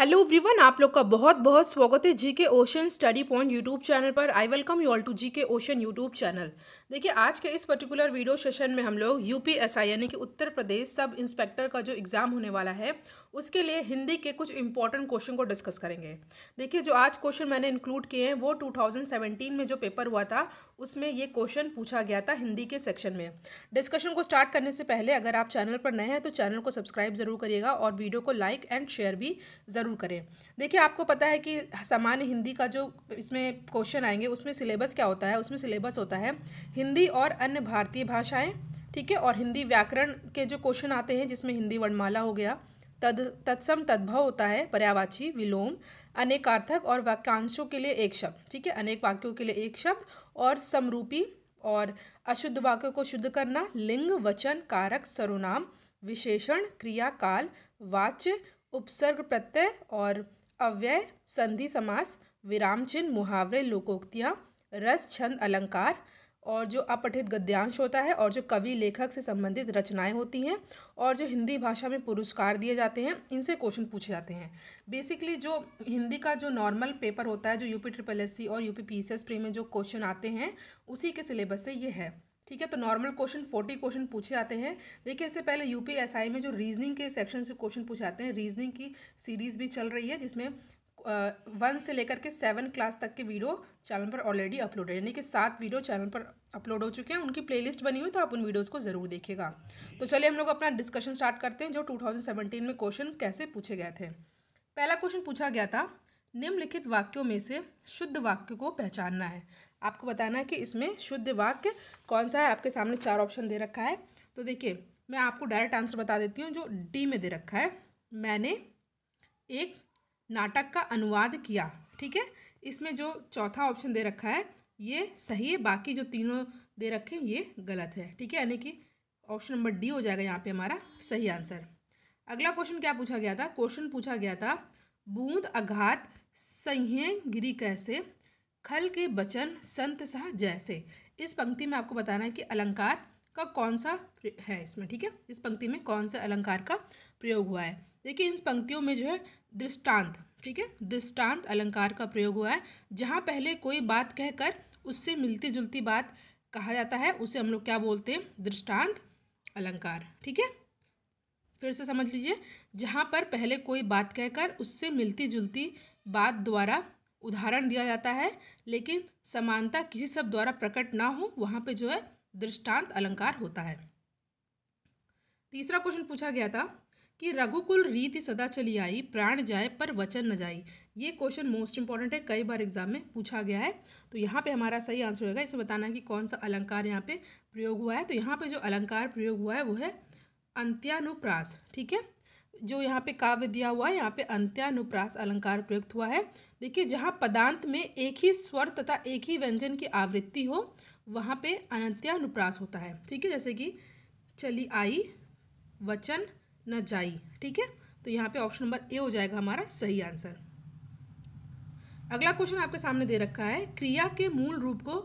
Hello everyone, आप लोग का बहुत बहुत स्वागत है GK ocean study point YouTube channel पर। I welcome you all to GK ocean YouTube channel. देखिए, आज के इस पर्टिकुलर वीडियो सेशन में हम लोग यूपीएसआई यानी कि उत्तर प्रदेश सब इंस्पेक्टर का जो एग्ज़ाम होने वाला है उसके लिए हिंदी के कुछ इंपॉर्टेंट क्वेश्चन को डिस्कस करेंगे। देखिए, जो आज क्वेश्चन मैंने इंक्लूड किए हैं वो 2017 में जो पेपर हुआ था उसमें ये क्वेश्चन पूछा गया था हिंदी के सेक्शन में। डिस्कशन को स्टार्ट करने से पहले अगर आप चैनल पर नए हैं तो चैनल को सब्सक्राइब ज़रूर करिएगा और वीडियो को लाइक एंड शेयर भी ज़रूर करें। देखिए, आपको पता है कि सामान्य हिंदी का जो इसमें क्वेश्चन आएंगे उसमें सिलेबस क्या होता है। उसमें सिलेबस होता है हिंदी और अन्य भारतीय भाषाएं, ठीक है, और हिंदी व्याकरण के जो क्वेश्चन आते हैं जिसमें हिंदी वर्णमाला हो गया, तत्सम तद्भव होता है, पर्यायवाची, विलोम, अनेकार्थक और वाक्यांशों के लिए एक शब्द, ठीक है, अनेक वाक्यों के लिए एक शब्द, और समरूपी और अशुद्ध वाक्यों को शुद्ध करना, लिंग, वचन, कारक, सर्वनाम, विशेषण, क्रिया, काल, वाच्य, उपसर्ग, प्रत्यय और अव्यय, संधि समास, विराम चिन्ह, मुहावरे, लोकोक्तियाँ, रस, छंद, अलंकार, और जो अपठित गद्यांश होता है, और जो कवि लेखक से संबंधित रचनाएं होती हैं, और जो हिंदी भाषा में पुरस्कार दिए जाते हैं, इनसे क्वेश्चन पूछे जाते हैं। बेसिकली जो हिंदी का जो नॉर्मल पेपर होता है, जो यूपी ट्रिपल एस सी और यूपी पीसीएस प्री में जो क्वेश्चन आते हैं उसी के सिलेबस से ये है, ठीक है। तो नॉर्मल क्वेश्चन 40 क्वेश्चन पूछे जाते हैं। देखिए, इससे पहले यूपीएसआई में जो रीजनिंग के सेक्शन से क्वेश्चन पूछे जाते हैं, रीजनिंग की सीरीज़ भी चल रही है जिसमें 1 से लेकर के 7 क्लास तक के वीडियो चैनल पर ऑलरेडी अपलोड है, यानी कि 7 वीडियो चैनल पर अपलोड हो चुके हैं। उनकी प्लेलिस्ट बनी हुई, तो आप उन वीडियोज़ को ज़रूर देखिएगा। तो चलिए हम लोग अपना डिस्कशन स्टार्ट करते हैं जो 2017 में क्वेश्चन कैसे पूछे गए थे। पहला क्वेश्चन पूछा गया था, निम्नलिखित वाक्यों में से शुद्ध वाक्य को पहचानना है। आपको बताना है कि इसमें शुद्ध वाक्य कौन सा है। आपके सामने 4 ऑप्शन दे रखा है। तो देखिए, मैं आपको डायरेक्ट आंसर बता देती हूँ जो डी में दे रखा है, मैंने एक नाटक का अनुवाद किया, ठीक है। इसमें जो चौथा ऑप्शन दे रखा है ये सही है, बाकी जो तीनों दे रखे हैं ये गलत है, ठीक है, यानी कि ऑप्शन नंबर डी हो जाएगा यहाँ पे हमारा सही आंसर। अगला क्वेश्चन क्या पूछा गया था? क्वेश्चन पूछा गया था, बूंद अघात सह्य गिरी कैसे, खल के बचन संत सह जैसे। इस पंक्ति में आपको बताना है कि अलंकार का कौन सा है इसमें, ठीक है, इस पंक्ति में कौन सा अलंकार का प्रयोग हुआ है। देखिए, इन पंक्तियों में जो है दृष्टांत, ठीक है, दृष्टांत अलंकार का प्रयोग हुआ है। जहाँ पहले कोई बात कहकर उससे मिलती जुलती बात कहा जाता है उसे हम लोग क्या बोलते हैं? दृष्टांत अलंकार, ठीक है। फिर से समझ लीजिए, जहाँ पर पहले कोई बात कहकर उससे मिलती जुलती बात द्वारा उदाहरण दिया जाता है लेकिन समानता किसी शब्द द्वारा प्रकट ना हो, वहाँ पे जो है दृष्टांत अलंकार होता है। तीसरा क्वेश्चन पूछा गया था कि रघुकुल रीति सदा चली आई, प्राण जाए पर वचन न जाई। ये क्वेश्चन मोस्ट इंपॉर्टेंट है, कई बार एग्जाम में पूछा गया है। तो यहाँ पे हमारा सही आंसर होगा, इसे बताना है कि कौन सा अलंकार यहाँ पे प्रयोग हुआ है। तो यहाँ पे जो अलंकार प्रयोग हुआ है वो है अंत्यानुप्रास, ठीक है। जो यहाँ पे काव्य दिया हुआ है यहाँ पे अंत्यानुप्रास अलंकार प्रयुक्त हुआ है। देखिए, जहाँ पदांत में एक ही स्वर तथा एक ही व्यंजन की आवृत्ति हो वहाँ पे अंत्यानुप्रास होता है, ठीक है, जैसे कि चली आई, वचन न जाई, ठीक है। तो यहाँ पे ऑप्शन नंबर ए हो जाएगा हमारा सही आंसर। अगला क्वेश्चन आपके सामने दे रखा है, क्रिया के मूल रूप को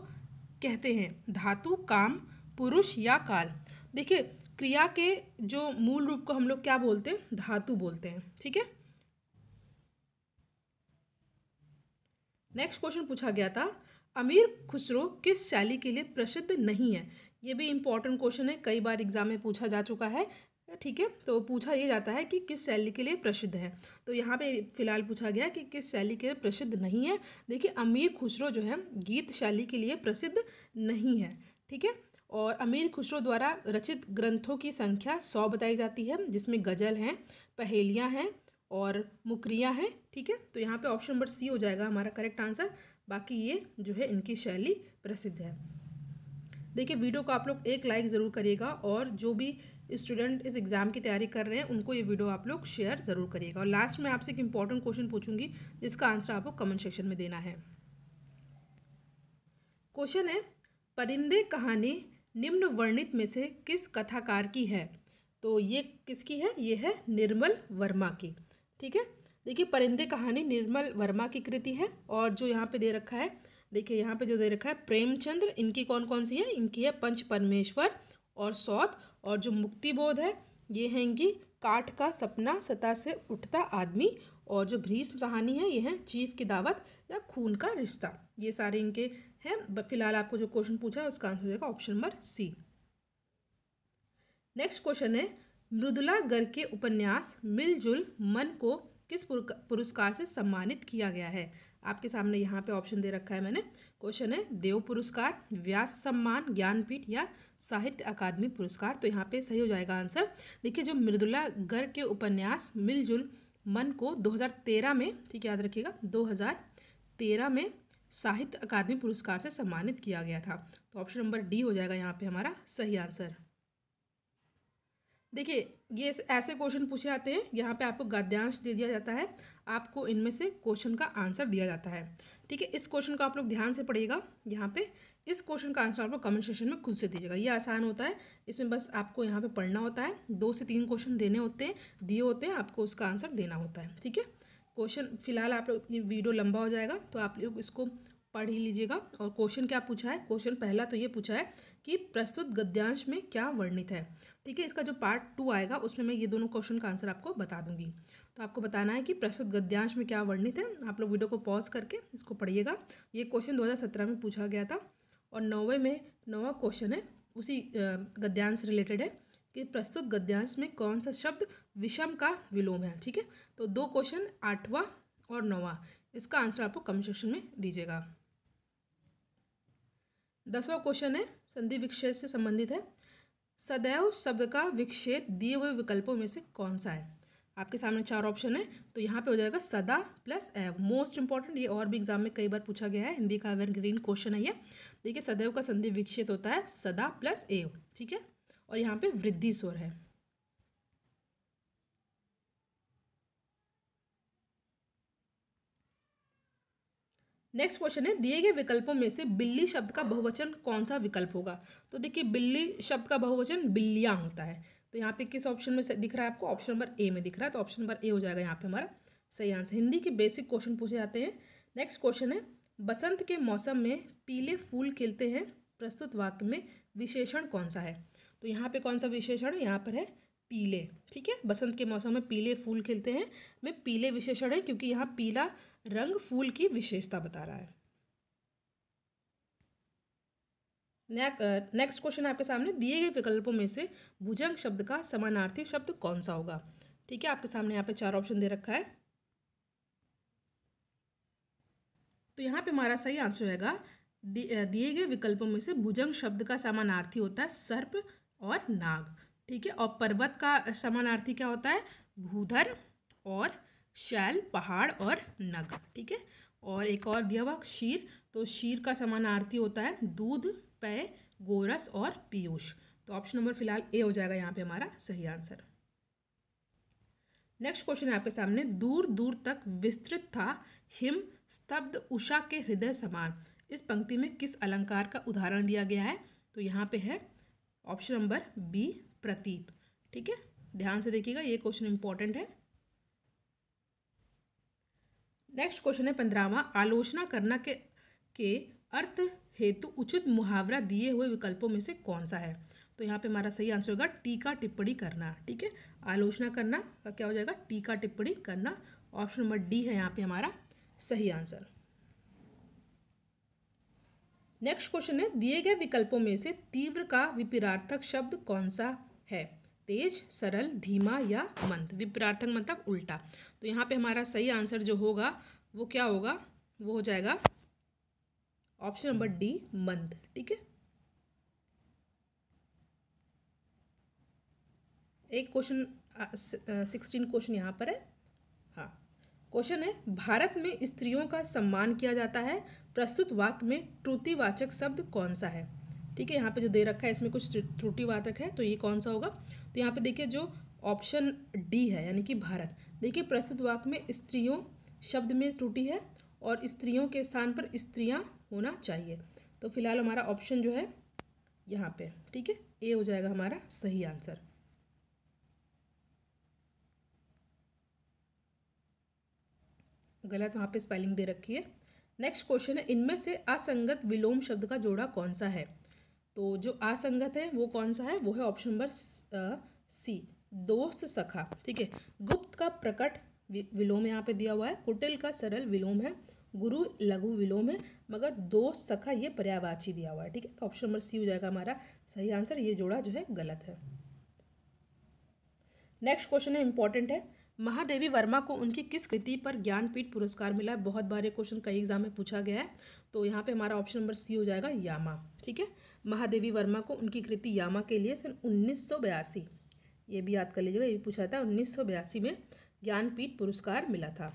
कहते हैं धातु, काम, पुरुष या काल। देखिए, क्रिया के जो मूल रूप को हम लोग क्या बोलते हैं? धातु बोलते हैं, ठीक है। नेक्स्ट क्वेश्चन पूछा गया था, अमीर खुसरो किस शैली के लिए प्रसिद्ध नहीं है। ये भी इंपॉर्टेंट क्वेश्चन है, कई बार एग्जाम में पूछा जा चुका है, ठीक है। तो पूछा ये जाता है कि किस शैली के लिए प्रसिद्ध है। तो यहाँ पे फिलहाल पूछा गया कि किस शैली के लिए प्रसिद्ध नहीं है। देखिए, अमीर खुसरो जो है गीत शैली के लिए प्रसिद्ध नहीं है, ठीक है। और अमीर खुसरो द्वारा रचित ग्रंथों की संख्या 100 बताई जाती है, जिसमें गज़ल हैं, पहेलियाँ हैं और मुकरियाँ हैं, ठीक है। तो यहाँ पे ऑप्शन नंबर सी हो जाएगा हमारा करेक्ट आंसर। बाकी ये जो है इनकी शैली प्रसिद्ध है। देखिए, वीडियो को आप लोग एक लाइक ज़रूर करिएगा और जो भी स्टूडेंट इस एग्ज़ाम की तैयारी कर रहे हैं उनको ये वीडियो आप लोग शेयर ज़रूर करिएगा। और लास्ट में आपसे एक इंपॉर्टेंट क्वेश्चन पूछूंगी जिसका आंसर आपको कमेंट सेक्शन में देना है। क्वेश्चन है, परिंदे कहानी निम्न वर्णित में से किस कथाकार की है? तो ये किसकी है? ये है निर्मल वर्मा की, ठीक है। देखिए, परिंदे कहानी निर्मल वर्मा की कृति है। और जो यहाँ पे दे रखा है, देखिए यहाँ पे जो दे रखा है प्रेमचंद्र, इनकी कौन कौन सी है? इनकी है पंच परमेश्वर और सौत, और जो मुक्तिबोध है ये है इनकी काठ का सपना, सतह से उठता आदमी, और जो भीष्म कहानी है ये है चीफ की दावत या खून का रिश्ता। ये सारे इनके हैं। फिलहाल आपको जो क्वेश्चन पूछा है उसका आंसर हो जाएगा option number C. Next question है, मृदुला गर्ग के उपन्यास मिलजुल मन को किस पुरस्कार से सम्मानित किया गया है? आपके सामने यहाँ पे ऑप्शन दे रखा है मैंने। क्वेश्चन है देव पुरस्कार, व्यास सम्मान, ज्ञानपीठ या साहित्य अकादमी पुरस्कार। तो यहाँ पे सही हो जाएगा आंसर। देखिए, जो मृदुला गर्ग के उपन्यास मिलजुल मन को 2013 में, ठीक है याद रखिएगा, 2013 में साहित्य अकादमी पुरस्कार से सम्मानित किया गया था। तो ऑप्शन नंबर डी हो जाएगा यहाँ पे हमारा सही आंसर। देखिए, ये ऐसे क्वेश्चन पूछे जाते हैं, यहाँ पे आपको गद्यांश दे दिया जाता है, आपको इनमें से क्वेश्चन का आंसर दिया जाता है। ठीक है, इस क्वेश्चन को आप लोग ध्यान से पढ़िएगा। यहाँ पे इस क्वेश्चन का आंसर आप लोग कमेंट सेक्शन में खुद से दीजिएगा। ये आसान होता है, इसमें बस आपको यहाँ पे पढ़ना होता है, 2 से 3 क्वेश्चन देने होते हैं, दिए होते हैं, आपको उसका आंसर देना होता है। ठीक है, क्वेश्चन फिलहाल आप लोग, ये वीडियो लंबा हो जाएगा तो आप लोग इसको पढ़ ही लीजिएगा। और क्वेश्चन क्या पूछा है, क्वेश्चन पहला तो ये पूछा है कि प्रस्तुत गद्यांश में क्या वर्णित है। ठीक है, इसका जो पार्ट 2 आएगा उसमें मैं ये दोनों क्वेश्चन का आंसर आपको बता दूंगी। तो आपको बताना है कि प्रस्तुत गद्यांश में क्या वर्णित है। आप लोग वीडियो को पॉज करके इसको पढ़िएगा। ये क्वेश्चन 2017 में पूछा गया था और 9वां क्वेश्चन है, उसी गद्यांश से रिलेटेड है कि प्रस्तुत गद्यांश में कौन सा शब्द विषम का विलोम है। ठीक है, तो 2 क्वेश्चन 8वां और 9वां, इसका आंसर आपको कमेंट सेक्शन में दीजिएगा। 10वां क्वेश्चन है, संधि विच्छेद से संबंधित है। सदैव शब्द का विच्छेद दिए हुए विकल्पों में से कौन सा है? आपके सामने 4 ऑप्शन है, तो यहाँ पे हो जाएगा सदा प्लस एव। मोस्ट इंपॉर्टेंट, ये और भी एग्जाम में कई बार पूछा गया है, हिंदी का एवरग्रीन क्वेश्चन है ये। देखिए, सदैव का संधि विच्छेद होता है सदा प्लस एव। ठीक है, और यहाँ पे वृद्धि स्वर है। नेक्स्ट क्वेश्चन है, दिए गए विकल्पों में से बिल्ली शब्द का बहुवचन कौन सा विकल्प होगा? तो देखिए, बिल्ली शब्द का बहुवचन बिल्लियाँ होता है। तो यहाँ पे किस ऑप्शन में दिख रहा है आपको? ऑप्शन नंबर ए में दिख रहा है, तो ऑप्शन नंबर ए हो जाएगा यहाँ पे हमारा सही आंसर। हिंदी के बेसिक क्वेश्चन पूछे जाते हैं। नेक्स्ट क्वेश्चन है, बसंत के मौसम में पीले फूल खिलते हैं, प्रस्तुत वाक्य में विशेषण कौन सा है? तो यहाँ पे कौन सा विशेषण है? यहाँ पर है पीले। ठीक है, बसंत के मौसम में पीले फूल खिलते हैं में पीले विशेषण है, क्योंकि यहाँ पीला रंग फूल की विशेषता बता रहा है। नेक्स्ट क्वेश्चन आपके सामने, दिए गए विकल्पों में से भुजंग शब्द का समानार्थी शब्द कौन सा होगा? ठीक है, आपके सामने यहाँ पे 4 ऑप्शन दे रखा है, तो यहाँ पे हमारा सही आंसर रहेगा दिए गए विकल्पों में से भुजंग शब्द का समानार्थी होता है सर्प और नाग। ठीक है, और पर्वत का समानार्थी क्या होता है? भूधर और शैल, पहाड़ और नग। ठीक है, और एक और दिया हुआ क्षीर, तो क्षीर का समानार्थी होता है दूध, पेय, गोरस और पीयूष। तो ऑप्शन नंबर फिलहाल ए हो जाएगा यहाँ पे हमारा सही आंसर। नेक्स्ट क्वेश्चन है आपके सामने, दूर दूर तक विस्तृत था हिम स्तब्ध उषा के हृदय समान, इस पंक्ति में किस अलंकार का उदाहरण दिया गया है? तो यहाँ पे है ऑप्शन नंबर बी, प्रतीप। ठीक है, ध्यान से देखिएगा, ये क्वेश्चन इंपॉर्टेंट है। नेक्स्ट क्वेश्चन है 15वां, आलोचना करना के अर्थ हेतु उचित मुहावरा दिए हुए विकल्पों में से कौन सा है? तो यहाँ पे हमारा सही आंसर होगा टीका टिप्पणी करना। ठीक है, आलोचना करना का क्या हो जाएगा? टीका टिप्पणी करना। ऑप्शन नंबर डी है यहाँ पे हमारा सही आंसर। नेक्स्ट क्वेश्चन है, दिए गए विकल्पों में से तीव्र का विपरीतार्थक शब्द कौन सा है? तेज, सरल, धीमा या मंद। विपरीतार्थक मतलब उल्टा। तो यहाँ पे हमारा सही आंसर जो होगा वो क्या होगा? वो हो जाएगा ऑप्शन नंबर डी, मंद। ठीक है, एक क्वेश्चन 16 क्वेश्चन यहाँ पर है। हाँ, क्वेश्चन है, भारत में स्त्रियों का सम्मान किया जाता है, प्रस्तुत वाक्य में त्रुटिवाचक शब्द कौन सा है? ठीक है, यहाँ पे जो दे रखा है इसमें कुछ त्रुटिवाचक है, तो ये कौन सा होगा? तो यहाँ पे देखिए जो ऑप्शन डी है यानी कि भारत। देखिए, प्रस्तुत वाक्य में स्त्रियों शब्द में त्रुटि है और स्त्रियों के स्थान पर स्त्रियां होना चाहिए। तो फिलहाल हमारा ऑप्शन जो है यहाँ पे, ठीक है, ए हो जाएगा हमारा सही आंसर। गलत वहाँ पे स्पेलिंग दे रखी है। नेक्स्ट क्वेश्चन है, इनमें से असंगत विलोम शब्द का जोड़ा कौन सा है? तो जो असंगत है वो कौन सा है? वो है ऑप्शन नंबर सी, दोस्त सखा, ठीक है। गुप्त का प्रकट विलोम यहाँ पे दिया हुआ है, कुटिल का सरल विलोम है, गुरु लघु विलोम है, मगर दोस्त सखा ये पर्यायवाची दिया हुआ है, ठीक है। तो ऑप्शन नंबर सी हो जाएगा हमारा सही आंसर। ये जोड़ा जो है गलत है। नेक्स्ट क्वेश्चन है, इंपॉर्टेंट है। महादेवी वर्मा को उनकी किस कृति पर ज्ञानपीठ पुरस्कार मिला है? बहुत बार ये क्वेश्चन कई एग्जाम में पूछा गया है। तो यहाँ पे हमारा ऑप्शन नंबर सी हो जाएगा यामा, ठीक है। महादेवी वर्मा को उनकी कृति यामा के लिए सन 1982, ये भी याद कर लीजिएगा, ये भी पूछा था, 1982 में ज्ञानपीठ पुरस्कार मिला था।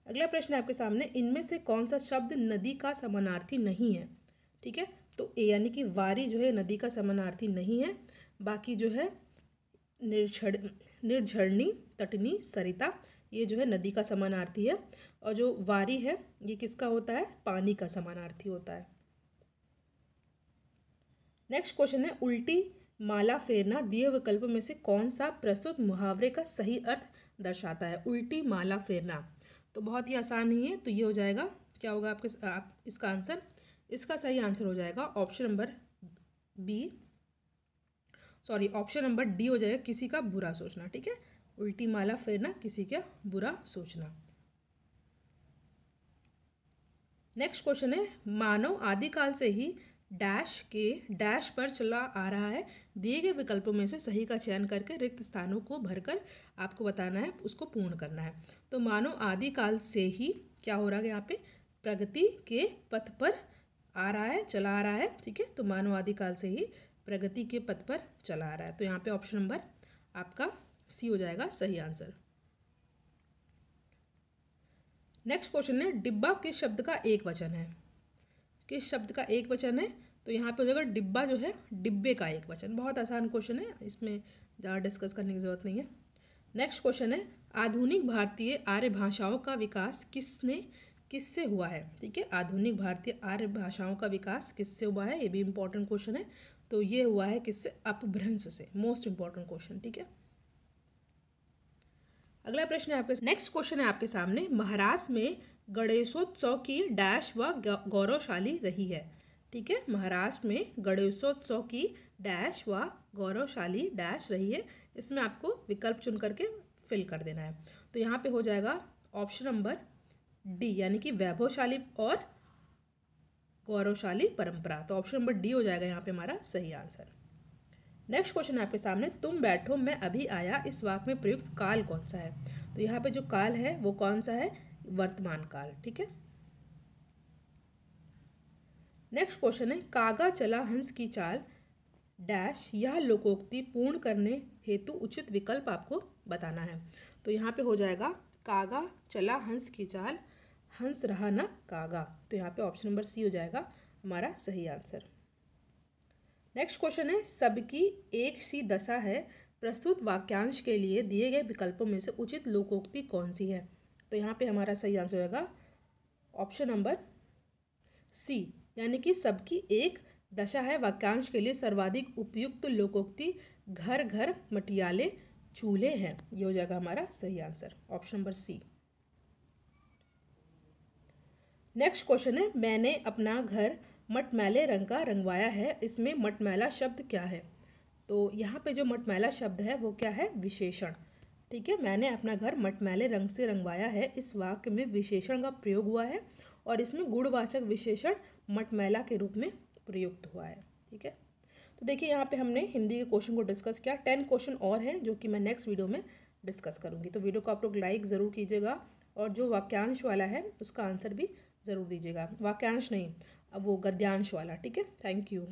अगला प्रश्न है आपके सामने, इनमें से कौन सा शब्द नदी का समानार्थी नहीं है? ठीक है, तो ए यानी कि वारी जो है नदी का समानार्थी नहीं है। बाकी जो है निर्झरणी, तटनी, सरिता, ये जो है नदी का समानार्थी है। और जो वारी है ये किसका होता है? पानी का समानार्थी होता है। नेक्स्ट क्वेश्चन है, उल्टी माला फेरना दिए विकल्प में से कौन सा प्रस्तुत मुहावरे का सही अर्थ दर्शाता है? उल्टी माला फेरना तो बहुत ही आसान ही है, तो ये हो जाएगा, क्या होगा आप इसका आंसर? इसका सही आंसर हो जाएगा option number option number D हो जाएगा, किसी का बुरा सोचना, ठीक है। उल्टी माला फेरना, किसी का बुरा सोचना। नेक्स्ट क्वेश्चन है, मानव आदिकाल से ही डैश के डैश पर चला आ रहा है, दिए गए विकल्पों में से सही का चयन करके रिक्त स्थानों को भरकर आपको बताना है, उसको पूर्ण करना है। तो मानव आदिकाल से ही क्या हो रहा है यहाँ पे? प्रगति के पथ पर आ रहा है, चला आ रहा है, ठीक है। तो मानव आदिकाल से ही प्रगति के पथ पर चला आ रहा है। तो यहाँ पे ऑप्शन नंबर आपका सी हो जाएगा सही आंसर। नेक्स्ट क्वेश्चन है, डिब्बा किस शब्द का एक वचन है? किस शब्द का एक वचन है? तो यहाँ पे हो जाएगा डिब्बा जो है डिब्बे का एक वचन। बहुत आसान क्वेश्चन है, इसमें ज़्यादा डिस्कस करने की जरूरत नहीं है। नेक्स्ट क्वेश्चन है, आधुनिक भारतीय आर्य भाषाओं का विकास किससे हुआ है? ठीक है, आधुनिक भारतीय आर्य भाषाओं का विकास किससे हुआ है? ये भी इंपॉर्टेंट क्वेश्चन है। तो ये हुआ है किससे? अपभ्रंश से। मोस्ट इंपॉर्टेंट क्वेश्चन, ठीक है। अगला प्रश्न है आपके, नेक्स्ट क्वेश्चन है आपके सामने, महाराष्ट्र में गणेशोत्सव की डैश व गौरवशाली रही है। ठीक है, महाराष्ट्र में गणेशोत्सव की डैश व गौरवशाली डैश रही है। इसमें आपको विकल्प चुन करके फिल कर देना है। तो यहाँ पे हो जाएगा ऑप्शन नंबर डी, यानी कि वैभवशाली और गौरवशाली परंपरा। तो ऑप्शन नंबर डी हो जाएगा यहाँ पे हमारा सही आंसर। नेक्स्ट क्वेश्चन है आपके सामने, तुम बैठो मैं अभी आया, इस वाक्य में प्रयुक्त काल कौन सा है? तो यहाँ पे जो काल है वो कौन सा है? वर्तमान काल, ठीक है। नेक्स्ट क्वेश्चन है, कागा चला हंस की चाल डैश, यह लोकोक्ति पूर्ण करने हेतु उचित विकल्प आपको बताना है। तो यहाँ पे हो जाएगा कागा चला हंस की चाल, हंस रहा न कागा। तो यहाँ पे ऑप्शन नंबर सी हो जाएगा हमारा सही आंसर। नेक्स्ट क्वेश्चन है, सबकी एक सी दशा है, प्रस्तुत वाक्यांश के लिए दिए गए विकल्पों में से उचित लोकोक्ति कौन सी है? तो यहाँ पे हमारा सही आंसर होगा ऑप्शन नंबर सी, यानी कि सबकी एक दशा है वाक्यांश के लिए सर्वाधिक उपयुक्त लोकोक्ति घर घर मटियाले चूल्हे हैं। ये हो जाएगा हमारा सही answer, option number C. Next question है, मैंने अपना घर मटमैले रंग का रंगवाया है, इसमें मटमैला शब्द क्या है? तो यहाँ पे जो मटमैला शब्द है वो क्या है? विशेषण, ठीक है। मैंने अपना घर मटमैले रंग से रंगवाया है, इस वाक्य में विशेषण का प्रयोग हुआ है और इसमें गुणवाचक विशेषण मटमैला के रूप में प्रयुक्त हुआ है, ठीक है। तो देखिए यहाँ पे हमने हिंदी के क्वेश्चन को डिस्कस किया। 10 क्वेश्चन और हैं जो कि मैं नेक्स्ट वीडियो में डिस्कस करूँगी। तो वीडियो को आप लोग लाइक ज़रूर कीजिएगा और जो वाक्यांश वाला है उसका आंसर भी ज़रूर दीजिएगा। वाक्यांश नहीं, अब वो गद्यांश वाला, ठीक है। Thank you.